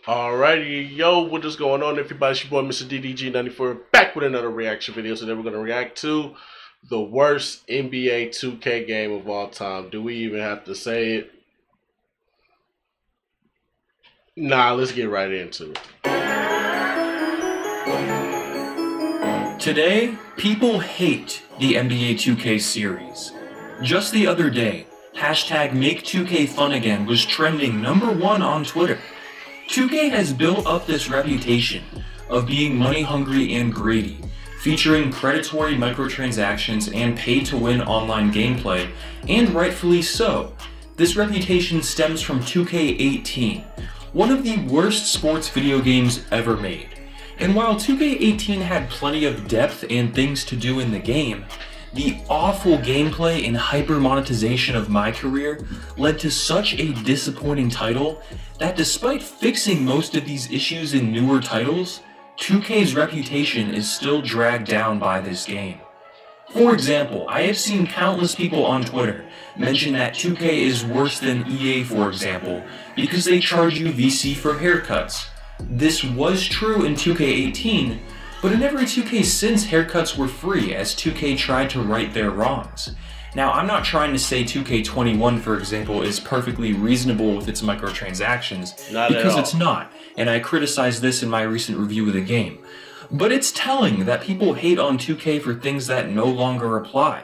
Alrighty, yo, what is going on, everybody? It's your boy, Mr. DDG94, back with another reaction video. Today we're going to react to the worst NBA 2K game of all time. Do we even have to say it? Nah, let's get right into it. Today, people hate the NBA 2K series. Just the other day, hashtag MakeTwoKFunAgain was trending #1 on Twitter. 2K has built up this reputation of being money hungry and greedy, featuring predatory microtransactions and pay-to-win online gameplay, and rightfully so. This reputation stems from 2K18, one of the worst sports video games ever made. And while 2K18 had plenty of depth and things to do in the game, the awful gameplay and hyper-monetization of my career led to such a disappointing title that despite fixing most of these issues in newer titles, 2K's reputation is still dragged down by this game. For example, I have seen countless people on Twitter mention that 2K is worse than EA, for example, because they charge you VC for haircuts. This was true in 2K18, but in every 2K since, haircuts were free as 2K tried to right their wrongs. Now, I'm not trying to say 2K21, for example, is perfectly reasonable with its microtransactions, because it's not, and I criticized this in my recent review of the game. But it's telling that people hate on 2K for things that no longer apply.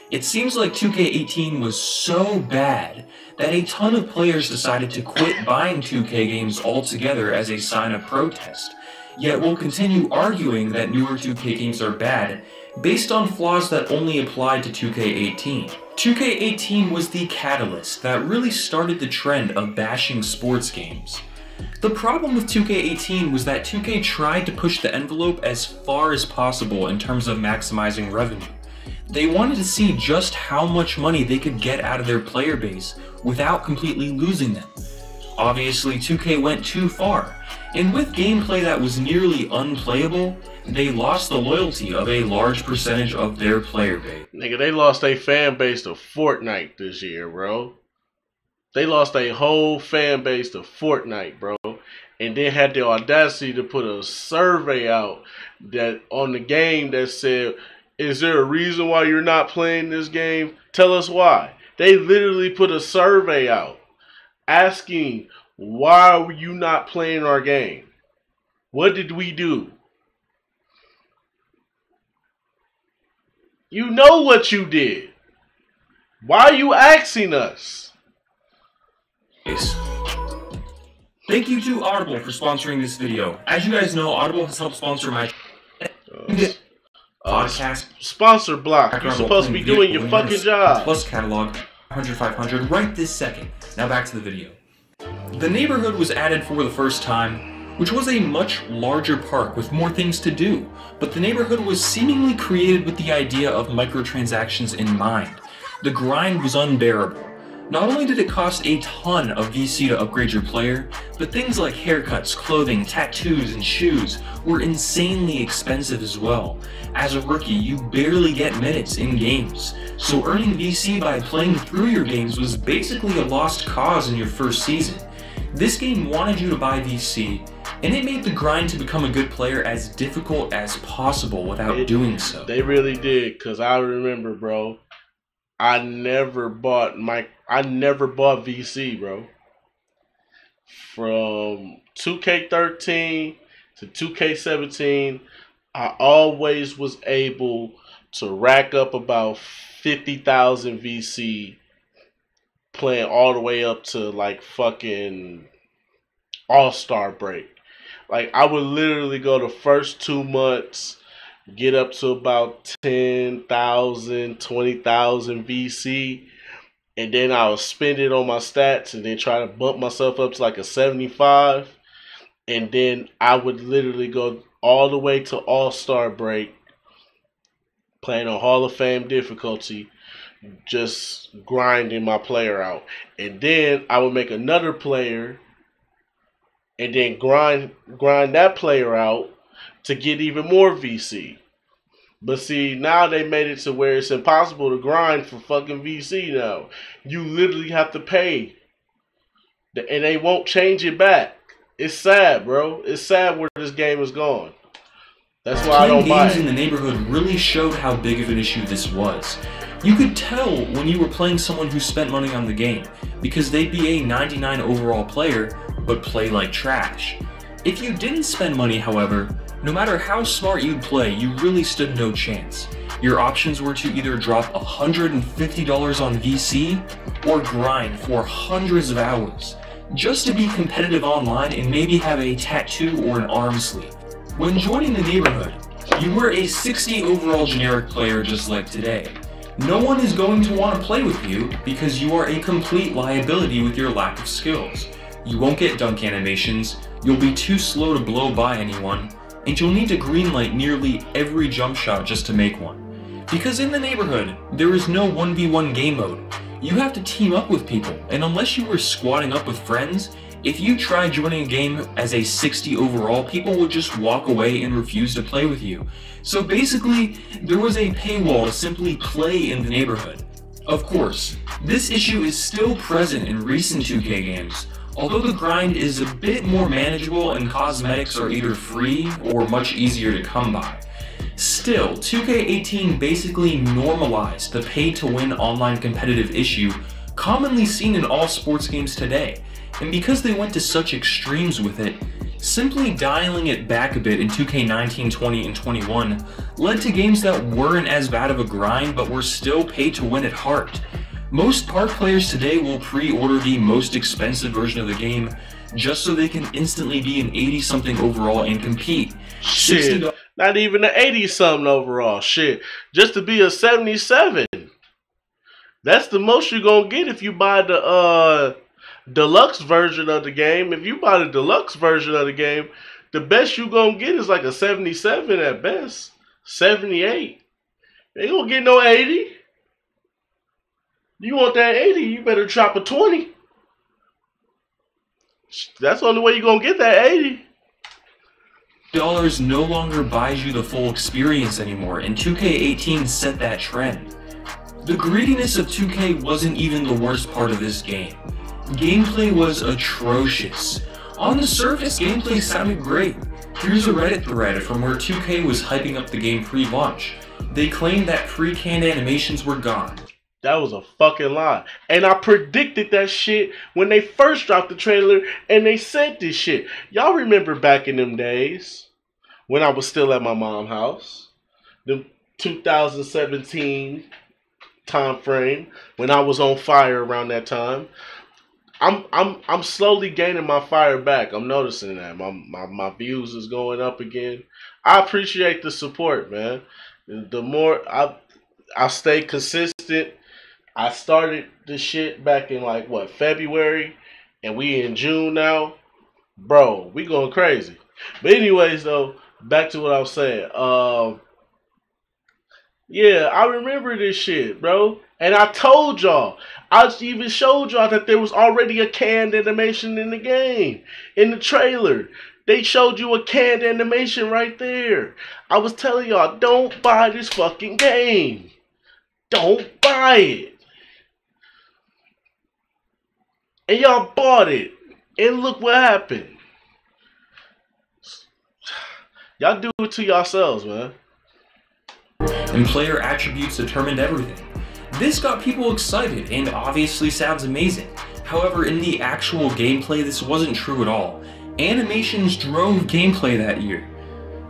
It seems like 2K18 was so bad that a ton of players decided to quit buying 2K games altogether as a sign of protest. Yet we'll continue arguing that newer 2K games are bad based on flaws that only applied to 2K18. 2K18 was the catalyst that really started the trend of bashing sports games. The problem with 2K18 was that 2K tried to push the envelope as far as possible in terms of maximizing revenue. They wanted to see just how much money they could get out of their player base without completely losing them. Obviously, 2K went too far, and with gameplay that was nearly unplayable, they lost the loyalty of a large percentage of their player base. Nigga, they lost their fan base to Fortnite this year, bro. They lost a whole fan base to Fortnite, bro. And then had the audacity to put a survey out that on the game that said, is there a reason why you're not playing this game? Tell us why. They literally put a survey out asking, why are you not playing our game? What did we do? You know what you did. Why are you asking us? Thank you to Audible for sponsoring this video. As you guys know, Audible has helped sponsor my podcast. Sponsor block. You're supposed to be doing your fucking job. Plus catalog 100/500 right this second. Now back to the video. The neighborhood was added for the first time, which was a much larger park with more things to do, but the neighborhood was seemingly created with the idea of microtransactions in mind. The grind was unbearable. Not only did it cost a ton of VC to upgrade your player, but things like haircuts, clothing, tattoos, and shoes were insanely expensive as well. As a rookie, you barely get minutes in games, so earning VC by playing through your games was basically a lost cause in your first season. This game wanted you to buy VC, and it made the grind to become a good player as difficult as possible without doing so. They really did, because I remember, bro, I never bought VC, bro. From 2K13 to 2K17, I always was able to rack up about 50,000 VC playing all the way up to like fucking All-Star break. Like, I would literally go the first 2 months, get up to about 10,000, 20,000 VC, and then I would spend it on my stats and then try to bump myself up to like a 75, and then I would literally go all the way to All-Star break, playing on Hall of Fame difficulty, just grinding my player out. And then I would make another player and then grind that player out to get even more VC. But see, now they made it to where it's impossible to grind for fucking VC now. You literally have to pay. And they won't change it back. It's sad, bro. It's sad where this game is going. That's why I Playing don't buy games it. in the neighborhood really showed how big of an issue this was. You could tell when you were playing someone who spent money on the game, because they'd be a 99 overall player, but play like trash. If you didn't spend money, however, no matter how smart you'd play, you really stood no chance. Your options were to either drop $150 on VC, or grind for hundreds of hours, just to be competitive online and maybe have a tattoo or an arm sleeve. When joining the neighborhood, you were a 60 overall generic player just like today. No one is going to want to play with you because you are a complete liability with your lack of skills. You won't get dunk animations, you'll be too slow to blow by anyone, and you'll need to greenlight nearly every jump shot just to make one. Because in the neighborhood, there is no 1v1 game mode. You have to team up with people, and unless you were squatting up with friends, if you tried joining a game as a 60 overall, people would just walk away and refuse to play with you. So basically, there was a paywall to simply play in the neighborhood. Of course, this issue is still present in recent 2K games, although the grind is a bit more manageable and cosmetics are either free or much easier to come by. Still, 2K18 basically normalized the pay-to-win online competitive issue commonly seen in all sports games today, and because they went to such extremes with it, simply dialing it back a bit in 2K19, 20, and 21 led to games that weren't as bad of a grind but were still pay-to-win at heart. Most park players today will pre-order the most expensive version of the game just so they can instantly be an 80-something overall and compete. Shit, not even an 80-something overall. Shit, just to be a 77. That's the most you're gonna get if you buy the deluxe version of the game. If you buy the deluxe version of the game, the best you're gonna get is like a 77 at best. 78. You ain't gonna get no 80. You want that 80, you better drop a 20. That's the only way you're gonna get that 80. Dollars no longer buys you the full experience anymore, and 2K18 set that trend. The greediness of 2K wasn't even the worst part of this game. Gameplay was atrocious. On the surface, gameplay sounded great. Here's a Reddit thread from where 2K was hyping up the game pre-launch. They claimed that pre-canned animations were gone. That was a fucking lie. And I predicted that shit when they first dropped the trailer and they said this shit. Y'all remember back in them days when I was still at my mom's house? The 2017 time frame when I was on fire around that time. I'm slowly gaining my fire back. I'm noticing that. My views is going up again. I appreciate the support, man. The more I stay consistent. I started this shit back in like what, February, and we in June now. Bro, we going crazy. But anyways though, back to what I was saying. Yeah, I remember this shit, bro. And I told y'all, I even showed y'all that there was already a canned animation in the game. In the trailer. They showed you a canned animation right there. I was telling y'all, don't buy this fucking game. Don't buy it. And y'all bought it. And look what happened. Y'all do it to yourselves, man. And player attributes determined everything. This got people excited and obviously sounds amazing. However, in the actual gameplay, this wasn't true at all. Animations drove gameplay that year.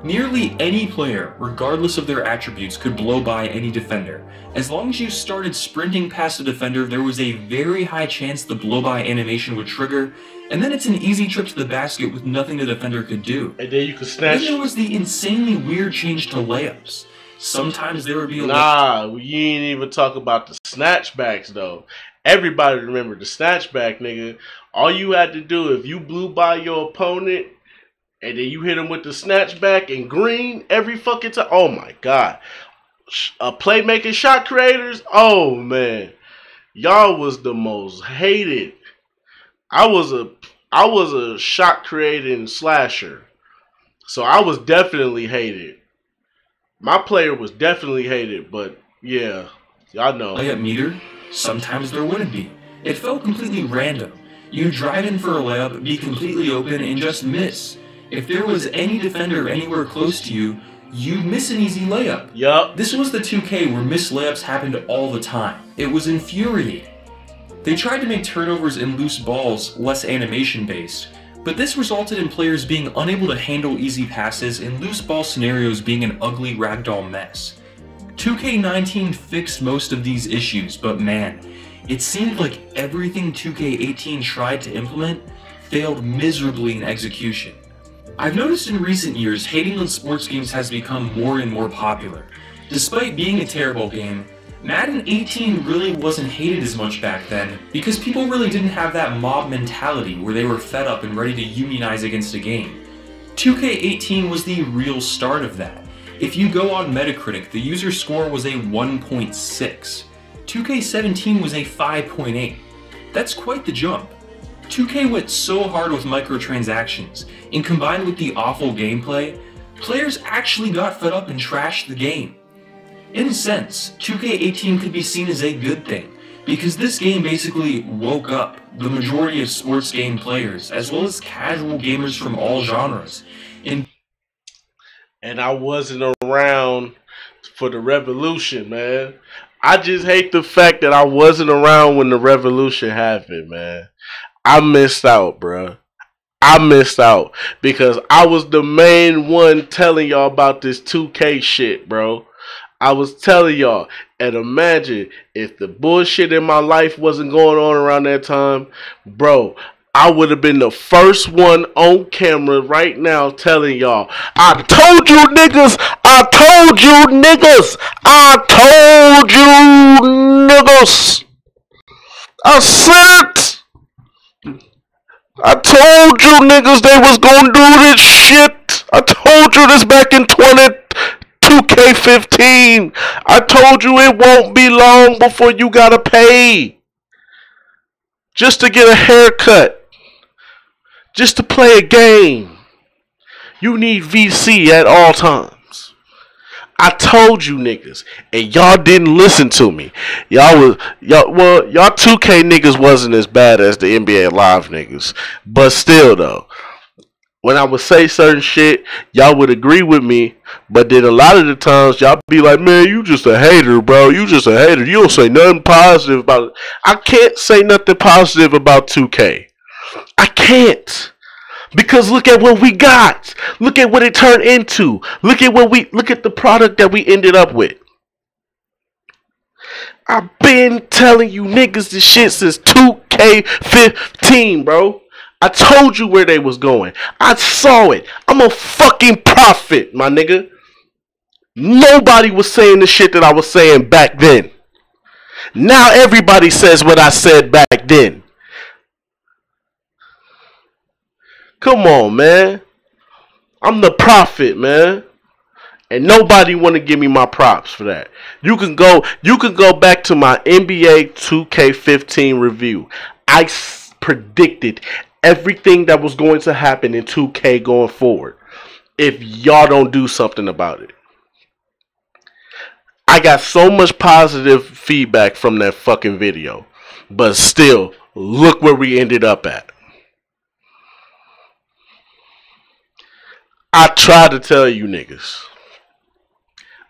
Nearly any player, regardless of their attributes, could blow by any defender. As long as you started sprinting past a defender, there was a very high chance the blow-by animation would trigger, and then it's an easy trip to the basket with nothing the defender could do. And then you could snatch. Then there was the insanely weird change to layups. Sometimes there would be a Nah, you ain't even talk about the snatchbacks though. Everybody remember the snatchback, nigga. All you had to do, if you blew by your opponent and then you hit him with the snatchback in green every fucking time. Oh my god. Playmaking shot creators, oh man. Y'all was the most hated. I was a shot creating slasher. So I was definitely hated. My player was definitely hated, but yeah, y'all know. layup meter. Sometimes there wouldn't be. It felt completely random. You drive in for a layup, be completely open, and just miss. If there was any defender anywhere close to you, you'd miss an easy layup. Yup. This was the 2K where missed layups happened all the time. It was infuriating. They tried to make turnovers and loose balls less animation-based, but this resulted in players being unable to handle easy passes and loose ball scenarios being an ugly ragdoll mess. 2K19 fixed most of these issues, but man, it seemed like everything 2K18 tried to implement failed miserably in execution. I've noticed in recent years, hating on sports games has become more and more popular. Despite being a terrible game, Madden 18 really wasn't hated as much back then because people really didn't have that mob mentality where they were fed up and ready to unionize against a game. 2K18 was the real start of that. If you go on Metacritic, the user score was a 1.6. 2K17 was a 5.8. That's quite the jump. 2K went so hard with microtransactions, and combined with the awful gameplay, players actually got fed up and trashed the game. In a sense, 2K18 could be seen as a good thing, because this game basically woke up the majority of sports game players, as well as casual gamers from all genres. And I wasn't around for the revolution, man. I just hate the fact that I wasn't around when the revolution happened, man. I missed out, bruh. I missed out because I was the main one telling y'all about this 2K shit, bro. I was telling y'all, and imagine if the bullshit in my life wasn't going on around that time, bro. I would have been the first one on camera right now telling y'all, I told you niggas, I told you niggas, I told you niggas. I said it. I told you niggas they was gonna do this shit. I told you this back in 2K15. I told you it won't be long before you gotta pay just to get a haircut, just to play a game. You need VC at all times. I told you niggas, and y'all didn't listen to me. Y'all 2K niggas wasn't as bad as the NBA Live niggas, but still though, when I would say certain shit, y'all would agree with me, but then a lot of the times y'all be like, man, you just a hater, bro. You just a hater. You don't say nothing positive about it. I can't say nothing positive about 2K. I can't. Because look at what we got. Look at what it turned into. Look at the product that we ended up with. I've been telling you niggas this shit since 2K15, bro. I told you where they was going. I saw it. I'm a fucking prophet, my nigga. Nobody was saying the shit that I was saying back then. Now everybody says what I said back then. Come on, man. I'm the prophet, man. And nobody want to give me my props for that. You can go back to my NBA 2K15 review. I predicted everything that was going to happen in 2K going forward if y'all don't do something about it. I got so much positive feedback from that fucking video. But still, look where we ended up at. I tried to tell you niggas.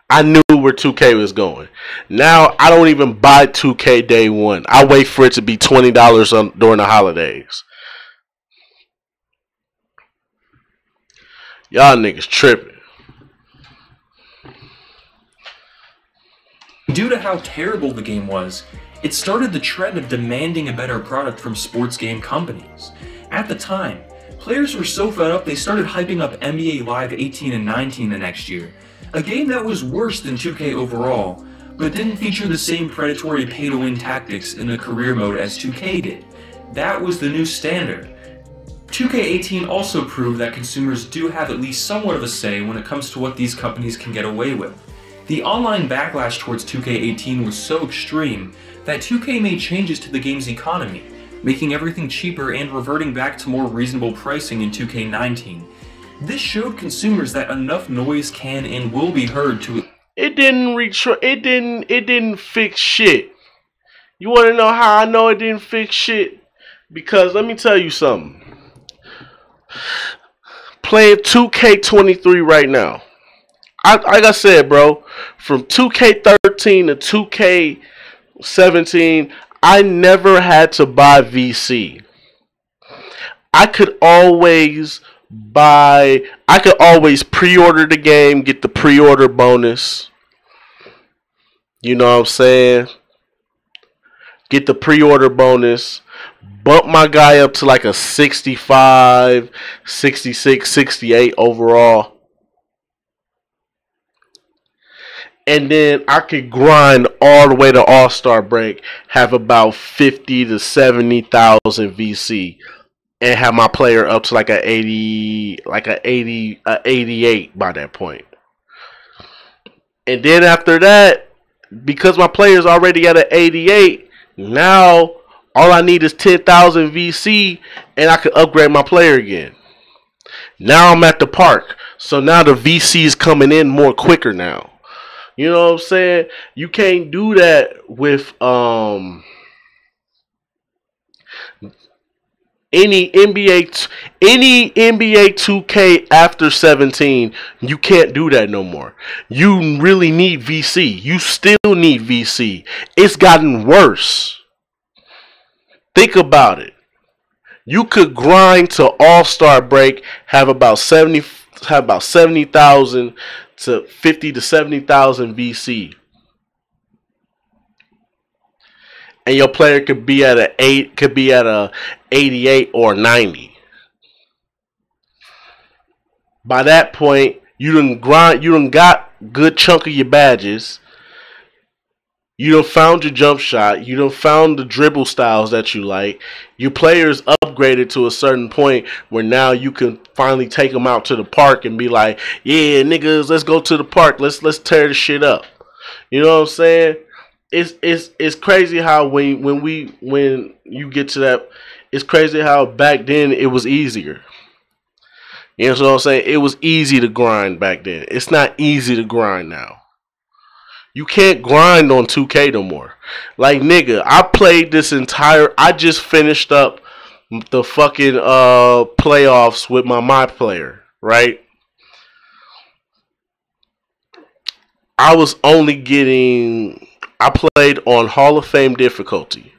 I knew where 2K was going. Now, I don't even buy 2K day one. I wait for it to be $20 during the holidays. Y'all niggas tripping. Due to how terrible the game was, it started the trend of demanding a better product from sports game companies. At the time, players were so fed up they started hyping up NBA Live 18 and 19 the next year, a game that was worse than 2K overall, but didn't feature the same predatory pay-to-win tactics in the career mode as 2K did. That was the new standard. 2K18 also proved that consumers do have at least somewhat of a say when it comes to what these companies can get away with. The online backlash towards 2K18 was so extreme that 2K made changes to the game's economy, making everything cheaper and reverting back to more reasonable pricing in 2K19. This showed consumers that enough noise can and will be heard to... It didn't fix shit. You want to know how I know it didn't fix shit? Because let me tell you something. Playing 2K23 right now. Like I said, bro, from 2K13 to 2K17, I never had to buy VC. I could always pre-order the game, get the pre-order bonus. You know what I'm saying? Get the pre-order bonus. Bump my guy up to like a 65, 66, 68 overall. And then I could grind all the way to All-Star break, have about 50 to 70,000 VC, and have my player up to like a 88 by that point. And then after that, because my player's already at an 88, now all I need is 10,000 VC, and I can upgrade my player again. Now I'm at the park, so now the VC is coming in more quicker now. You know what I'm saying? You can't do that with any NBA 2K after 17. You can't do that no more. You really need VC. You still need VC. It's gotten worse. Think about it. You could grind to All-Star break, have about 70,000 to 50 to 70,000 VC, and your player could be at a 88 or 90. By that point, you done got good chunk of your badges. You done found your jump shot. You done found the dribble styles that you like. Your player's upgraded to a certain point where now you can finally take them out to the park and be like, yeah, niggas, let's go to the park. Let's tear the shit up. You know what I'm saying? It's crazy how when you get to that, it's crazy how back then it was easier. You know what I'm saying? It was easy to grind back then. It's not easy to grind now. You can't grind on 2K no more. Like, nigga, I just finished up the fucking playoffs with my player, right? I played on Hall of Fame difficulty.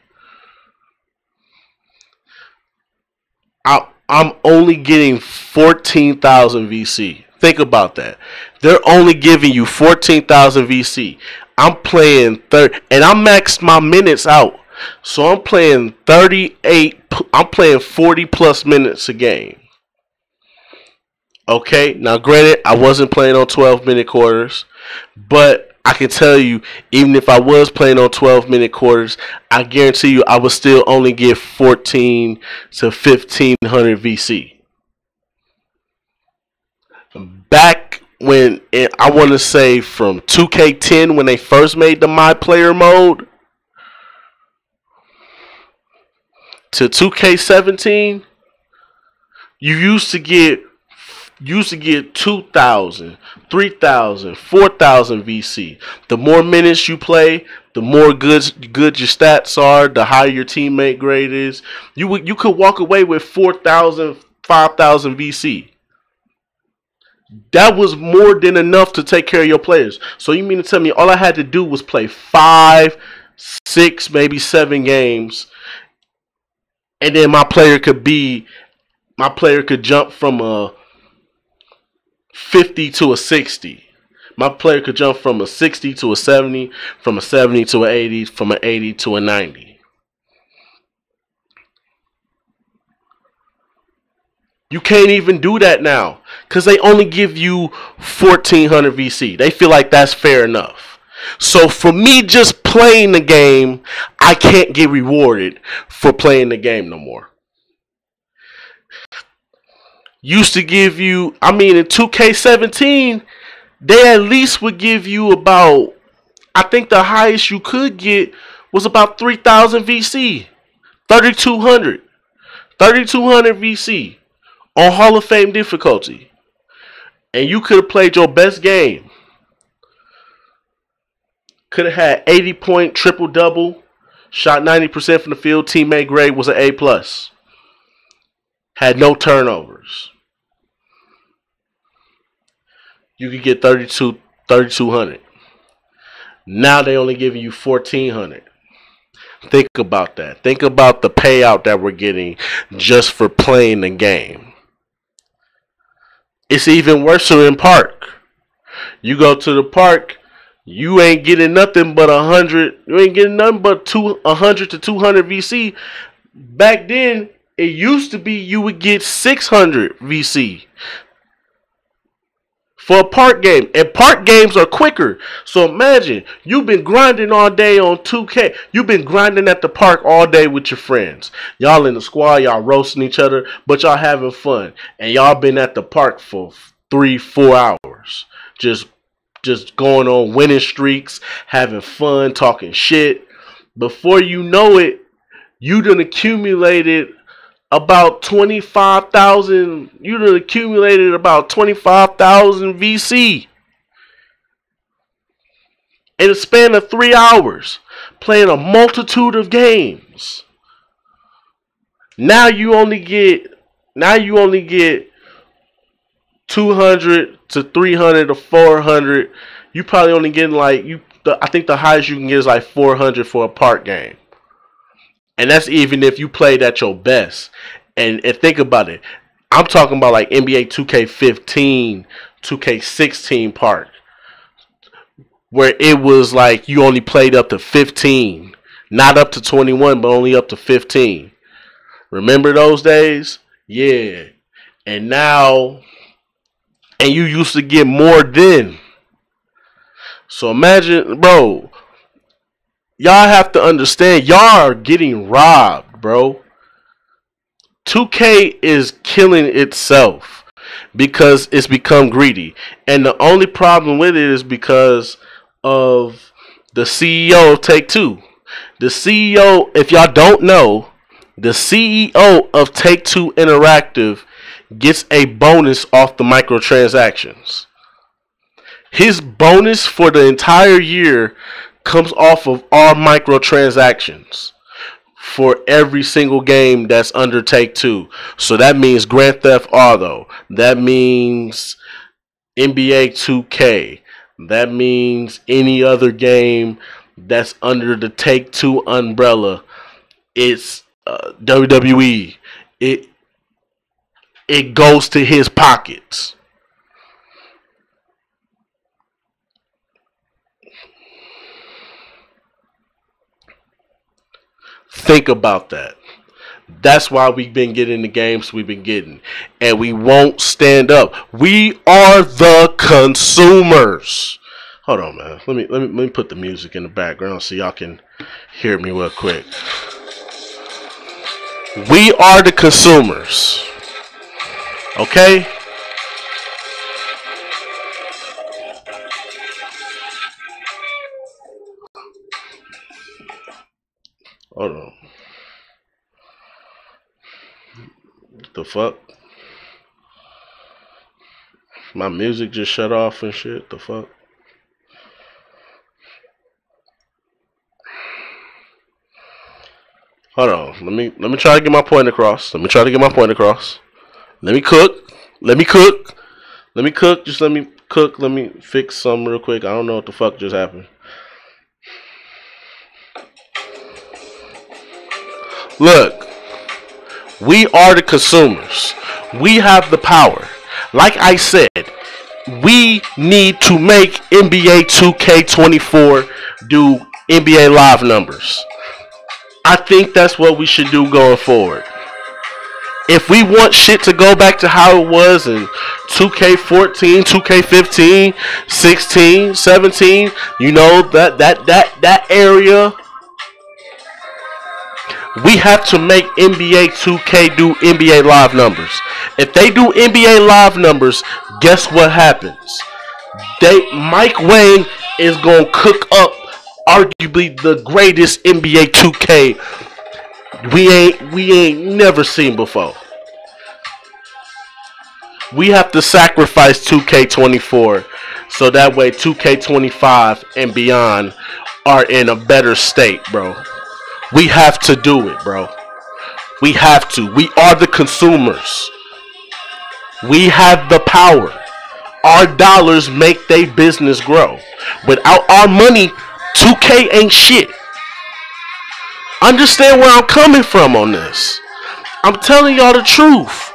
I'm only getting 14,000 VC. Think about that. They're only giving you 14,000 VC. I'm playing and I maxed my minutes out. So I'm playing 40 plus minutes a game. Okay, now granted, I wasn't playing on 12-minute quarters, but I can tell you, even if I was playing on 12-minute quarters, I guarantee you I would still only get 14 to 1,500 VC. Back when, I want to say from 2K10 when they first made the My Player mode to 2K17, you used to get 2,000, 3,000, 4,000 VC. The more minutes you play, the more good your stats are, the higher your teammate grade is. You could walk away with 4,000, 5,000 VC. That was more than enough to take care of your players. So you mean to tell me all I had to do was play 5, 6, maybe 7 games, and then my player could jump from a 50 to a 60. My player could jump from a 60 to a 70, from a 70 to an 80, from an 80 to a 90. You can't even do that now because they only give you 1,400 VC. They feel like that's fair enough. So for me just playing the game, I can't get rewarded for playing the game no more. Used to give you, in 2K17, they at least would give you about, I think the highest you could get was about 3,000 VC. 3,200 VC on Hall of Fame difficulty. And you could have played your best game. Could have had 80-point triple-double. Shot 90% from the field. Teammate grade was an A+. Had no turnovers. You could get 3,200. Now they only giving you 1,400. Think about that. Think about the payout that we're getting just for playing the game. It's even worse in park. You go to the park, you ain't getting nothing but 100. You ain't getting nothing but 100 to 200 VC. Back then, it used to be you would get 600 VC for a park game. And park games are quicker. So imagine, you've been grinding all day on 2K. You've been grinding at the park all day with your friends. Y'all in the squad, y'all roasting each other, but y'all having fun. And y'all been at the park for 3-4 hours. Just going on winning streaks, having fun, talking shit. Before you know it, you done accumulated about 25,000. You done accumulated about 25,000 VC in a span of 3 hours, playing a multitude of games. Now you only get 200 to 300 to 400. You probably only getting I think the highest you can get is like 400 for a park game. And that's even if you played at your best. And think about it. I'm talking about like NBA 2K15, 2K16 park, where it was like you only played up to 15. Not up to 21, but only up to 15. Remember those days? Yeah. And now, and you used to get more then. So imagine, bro, y'all have to understand, y'all are getting robbed, bro. 2K is killing itself because it's become greedy. And the only problem with it is because of the CEO of Take-Two. The CEO, if y'all don't know, the CEO of Take-Two Interactive gets a bonus off the microtransactions. His bonus for the entire year comes off of all microtransactions for every single game that's under Take-Two. So that means Grand Theft Auto. That means NBA 2K. That means any other game that's under the Take-Two umbrella. It's WWE. It goes to his pockets. Think about that. That's why we've been getting the games we've been getting. And we won't stand up. We are the consumers. Hold on, man. Let me put the music in the background so y'all can hear me real quick. We are the consumers. Okay? Hold on. What the fuck? My music just shut off and shit. The fuck? Hold on. Let me try to get my point across. Let me cook. Just let me cook. Let me fix something real quick. I don't know what the fuck just happened. Look, we are the consumers. We have the power. Like I said, we need to make NBA 2K24 do NBA Live numbers. I think that's what we should do going forward. If we want shit to go back to how it was in 2K14, 2K15, 16, 17, you know, that area, we have to make NBA 2K do NBA Live numbers. If they do NBA Live numbers, guess what happens? Mike Wang is going to cook up arguably the greatest NBA 2K we ain't never seen before. We have to sacrifice 2K24 so that way 2K25 and beyond are in a better state, bro. We have to do it, bro. We have to. We are the consumers. We have the power. Our dollars make their business grow. Without our money, 2K ain't shit. Understand where I'm coming from on this. I'm telling y'all the truth.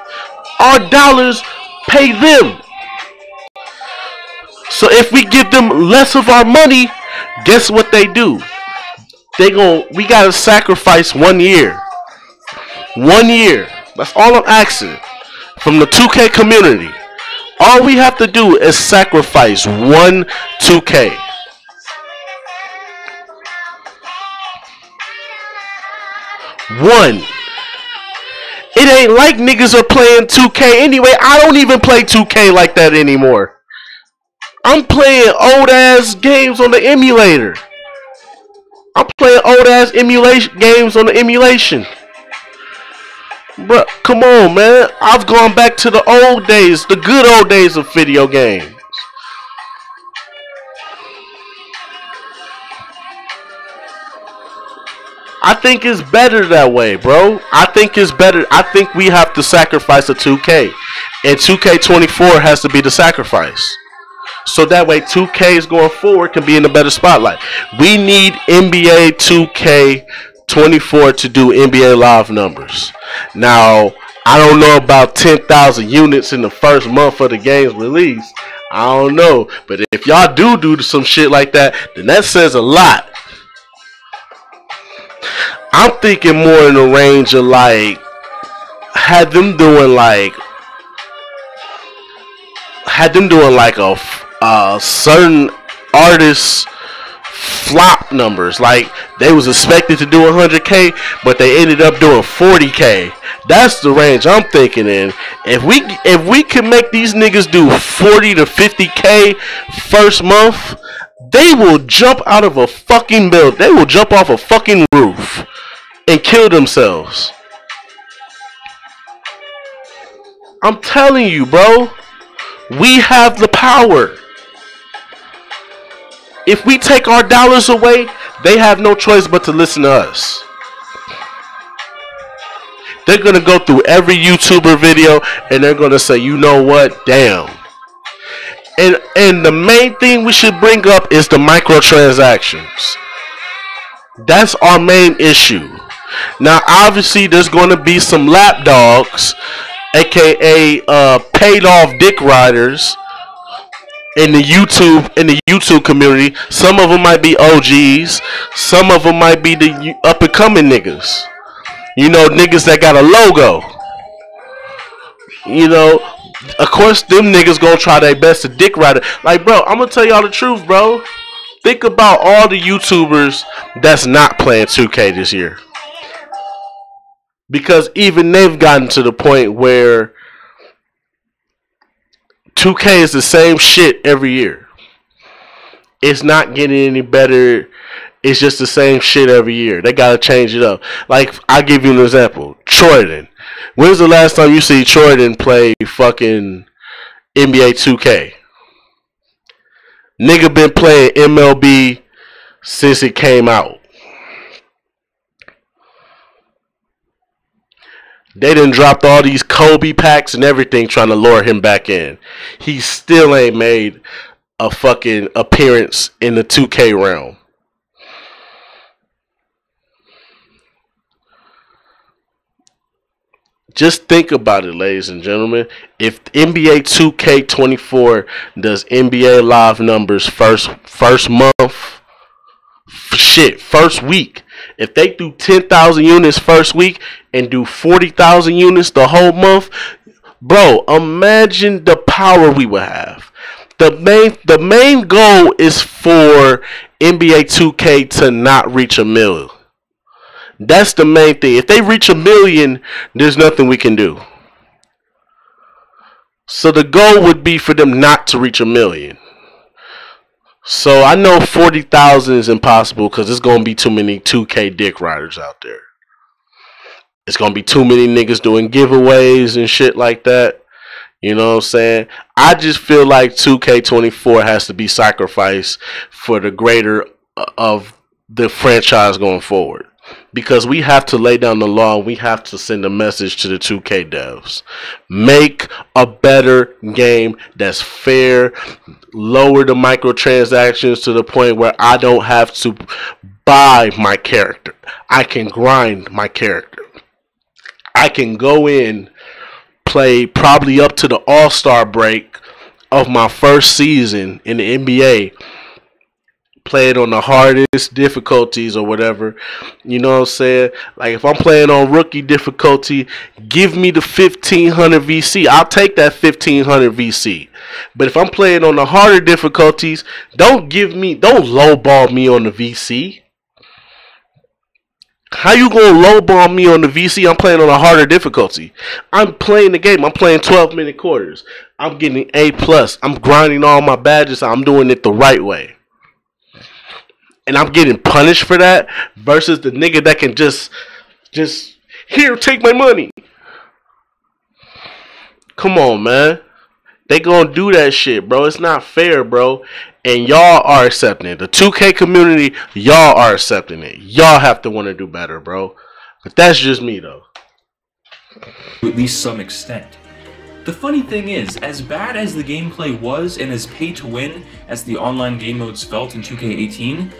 Our dollars pay them. So if we give them less of our money, guess what they do? We gotta sacrifice 1 year. 1 year. That's all I'm asking from the 2K community. All we have to do is sacrifice 1 2K. One. It ain't like niggas are playing 2K anyway. I don't even play 2K like that anymore. I'm playing old ass games on the emulator. I'm playing old ass emulation games on the emulation. Bruh, come on, man. I've gone back to the old days, the good old days of video games. I think it's better that way, bro. I think it's better. I think we have to sacrifice a 2K. And 2K24 has to be the sacrifice. So that way 2Ks going forward can be in a better spotlight. We need NBA 2K24 to do NBA Live numbers. Now, I don't know about 10,000 units in the first month of the game's release. I don't know. But if y'all do some shit like that, then that says a lot. I'm thinking more in the range of like, had them doing like a certain artist's flop numbers. Like they was expected to do 100K, but they ended up doing 40K. That's the range I'm thinking in. If we can make these niggas do 40 to 50K first month, they will jump out of a fucking building. They will jump off a fucking roof and kill themselves. I'm telling you, bro. We have the power. If we take our dollars away, they have no choice but to listen to us. They're going to go through every YouTuber video and they're going to say, you know what? Damn. And the main thing we should bring up is the microtransactions. That's our main issue. Now, obviously, there's going to be some lapdogs, aka paid off dick riders in the YouTube community. Some of them might be OGs. Some of them might be the up and coming niggas. You know, niggas that got a logo. You know, of course, them niggas gonna try their best to dick ride it. Like, bro, I'm gonna tell y'all the truth, bro. Think about all the YouTubers that's not playing 2K this year. Because even they've gotten to the point where 2K is the same shit every year. It's not getting any better. It's just the same shit every year. They gotta change it up. Like, I'll give you an example. Troyden. When's the last time you see Troyden play fucking NBA 2K? Nigga been playing MLB since it came out. They done dropped all these Kobe packs and everything trying to lure him back in. He still ain't made a fucking appearance in the 2K realm. Just think about it, ladies and gentlemen. If NBA 2K24 does NBA Live numbers first month, first week. If they do 10,000 units first week and do 40,000 units the whole month, bro, imagine the power we would have. The main goal is for NBA 2K to not reach a million. That's the main thing. If they reach a million, there's nothing we can do. So the goal would be for them not to reach a million. So I know 40,000 is impossible because there's going to be too many 2K dick riders out there. It's going to be too many niggas doing giveaways and shit like that. You know what I'm saying? I just feel like 2K24 has to be sacrificed for the greater of the franchise going forward. because we have to lay down the law and we have to send a message to the 2K devs. Make a better game that's fair. Lower the microtransactions to the point where I don't have to buy my character. I can grind my character. I can go in, play probably up to the All-Star break of my first season in the NBA, play it on the hardest difficulties or whatever. You know what I'm saying? Like, if I'm playing on rookie difficulty, give me the 1500 VC. I'll take that 1500 VC. But if I'm playing on the harder difficulties, don't lowball me on the VC. How you gonna lowball me on the VC? I'm playing on a harder difficulty. I'm playing the game. I'm playing 12-minute quarters. I'm getting A+. I'm grinding all my badges. I'm doing it the right way. And I'm getting punished for that versus the nigga that can just here, take my money. Come on, man. They gonna do that shit, bro. It's not fair, bro. And y'all are accepting it. The 2K community, y'all are accepting it. Y'all have to want to do better, bro. But that's just me, though. To at least some extent. The funny thing is, as bad as the gameplay was and as pay to win as the online game modes felt in 2K18,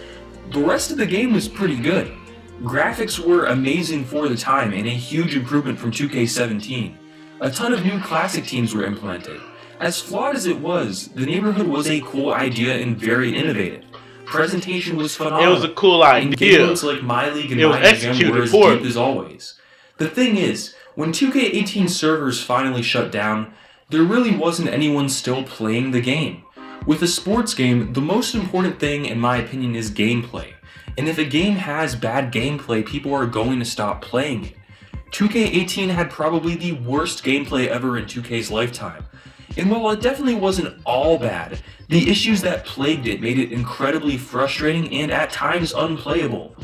the rest of the game was pretty good. Graphics were amazing for the time and a huge improvement from 2K17. A ton of new classic teams were implemented. As flawed as it was, the neighborhood was a cool idea and very innovative. Presentation was phenomenal. It was a cool idea. And game modes like My League and My Jam were as deep as always. The thing is, when 2K18 servers finally shut down, there really wasn't anyone still playing the game. With a sports game, the most important thing, in my opinion, is gameplay. And if a game has bad gameplay, people are going to stop playing it. 2K18 had probably the worst gameplay ever in 2K's lifetime. And while it definitely wasn't all bad, the issues that plagued it made it incredibly frustrating and at times unplayable.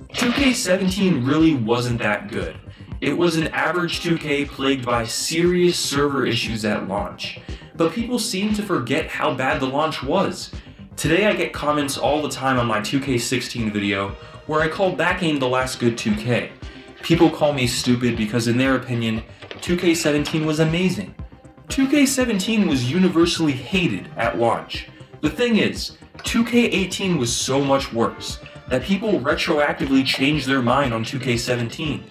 2K17 really wasn't that good. It was an average 2K plagued by serious server issues at launch. But people seem to forget how bad the launch was. Today I get comments all the time on my 2K16 video where I call that game the last good 2K. People call me stupid because in their opinion, 2K17 was amazing. 2K17 was universally hated at launch. The thing is, 2K18 was so much worse that people retroactively changed their mind on 2K17.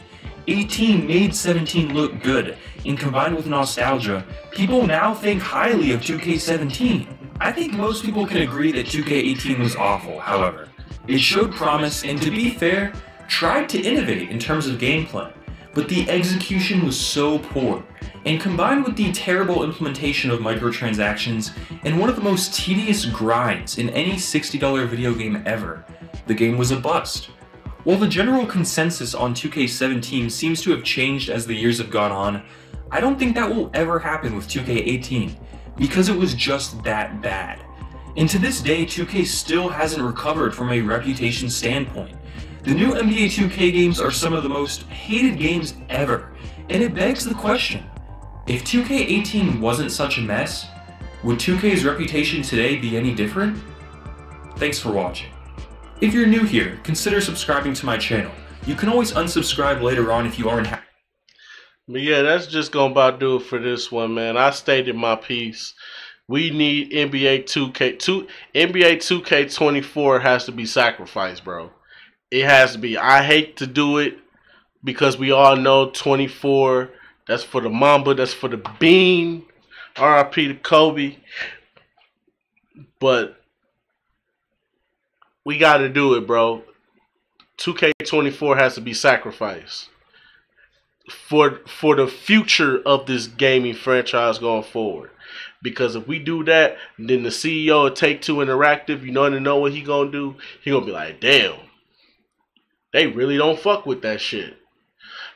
18 made 17 look good, and combined with nostalgia, people now think highly of 2K17. I think most people can agree that 2K18 was awful, however. It showed promise and, to be fair, tried to innovate in terms of gameplay, but the execution was so poor, and combined with the terrible implementation of microtransactions and one of the most tedious grinds in any $60 video game ever, the game was a bust. While the general consensus on 2K17 seems to have changed as the years have gone on, I don't think that will ever happen with 2K18, because it was just that bad. And to this day, 2K still hasn't recovered from a reputation standpoint. The new NBA 2K games are some of the most hated games ever, and it begs the question, if 2K18 wasn't such a mess, would 2K's reputation today be any different? Thanks for watching. If you're new here, consider subscribing to my channel. You can always unsubscribe later on if you aren't happy. But yeah, that's just gonna about do it for this one, man. I stated my piece. We need NBA 2K24 has to be sacrificed, bro. It has to be. I hate to do it because we all know 24, that's for the Mamba, that's for the Bean. RIP to Kobe. But we got to do it, bro. 2K24 has to be sacrificed for the future of this gaming franchise going forward. Because if we do that, then the CEO of Take-Two Interactive, you know what he gonna do? He gonna be like, damn, they really don't fuck with that shit.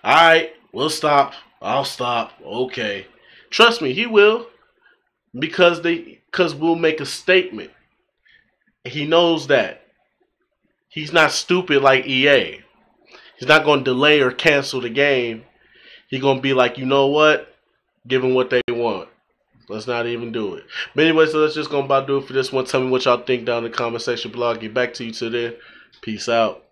Alright, we'll stop. I'll stop. Okay. Trust me, he will. Because we'll make a statement. He knows that. He's not stupid like EA. He's not going to delay or cancel the game. He's going to be like, you know what? Give them what they want. Let's not even do it. But anyway, so that's just going to about do it for this one. Tell me what y'all think down in the comment section below. I'll get back to you till then. Peace out.